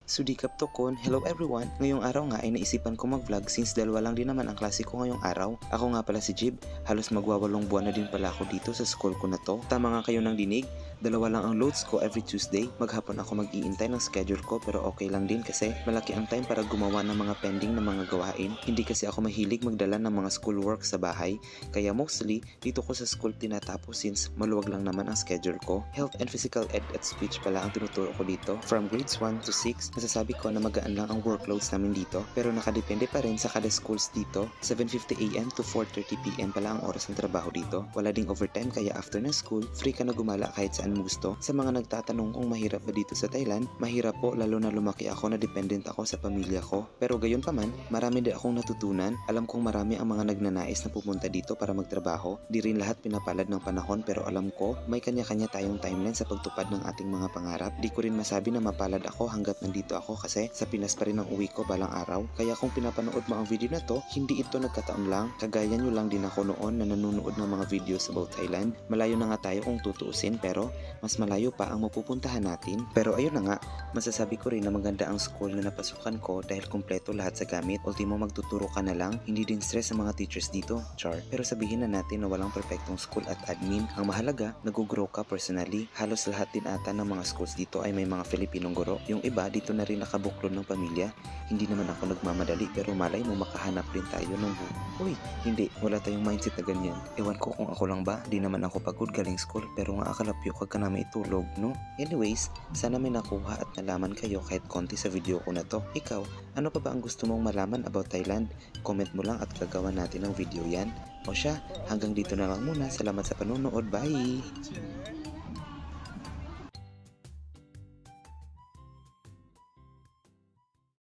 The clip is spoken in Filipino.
Sudikap Tokon, hello everyone! Ngayong araw nga ay naisipan ko mag-vlog since dalawa lang din naman ang klase ko ngayong araw. Ako nga pala si Jib, halos magwawalong buwan na din pala ako dito sa school ko na to. Tama nga kayo ng dinig, dalawa lang ang loads ko every Tuesday. Maghapon ako mag-iintay ng schedule ko pero okay lang din kasi malaki ang time para gumawa ng mga pending na mga gawain. Hindi kasi ako mahilig magdala ng mga schoolwork sa bahay, kaya mostly dito ko sa school tinatapos since maluwag lang naman ang schedule ko. Health and Physical Ed at Speech pala ang tinuturo ko dito. From grades 1 to 6, masasabi ko na magaan lang ang workloads namin dito pero nakadepende pa rin sa kada schools dito. 7:50 AM to 4:30 PM pala ang oras ng trabaho dito. Wala ding overtime kaya after ng school, free ka na gumala kahit saan mo gusto. Sa mga nagtatanong kung mahirap ba dito sa Thailand, mahirap po lalo na lumaki ako na dependent ako sa pamilya ko. Pero gayon pa man, marami din akong natutunan. Alam kong marami ang mga nagnanais na pupunta dito para magtrabaho. Di rin lahat pinapalad ng panahon pero alam ko may kanya-kanya tayong timeline sa pagtupad ng ating mga pangarap. Di ko rin masabi na mapalad ako hanggat nandito ako kasi sa Pinas pa rin ang uwi ko balang araw. Kaya kung pinapanood mo ang video na to, hindi ito nagkataon lang. Kagaya nyo lang din ako noon na nanonood ng mga videos about Thailand. Malayo na nga tayo kung tutuusin pero mas malayo pa ang mapupuntahan natin. Pero ayun na nga, masasabi ko rin na maganda ang school na napasukan ko dahil kompleto lahat sa gamit. Ultimo magtuturo ka na lang, hindi din stress ang mga teachers dito, char. Pero sabihin na natin na walang perfectong school at admin. Ang mahalaga, nag-grow ka personally. Halos lahat din ata ng mga schools dito ay may mga Filipinong guro. Yung iba dito na rin nakabuklod ng pamilya. Hindi naman ako nagmamadali pero malay mo makahanap din tayo ng Uy, hindi, wala tayong mindset na ganyan. Ewan ko kung ako lang ba, di naman ako pagod galing school pero nga akalapyo ka na may tulog, no? Anyways, sana may nakuha at nalaman kayo kahit konti sa video ko na to. Ikaw, ano pa ba ang gusto mong malaman about Thailand? Comment mo lang at gagawa natin ng video yan. O siya, hanggang dito na lang muna. Salamat sa panonood. Bye!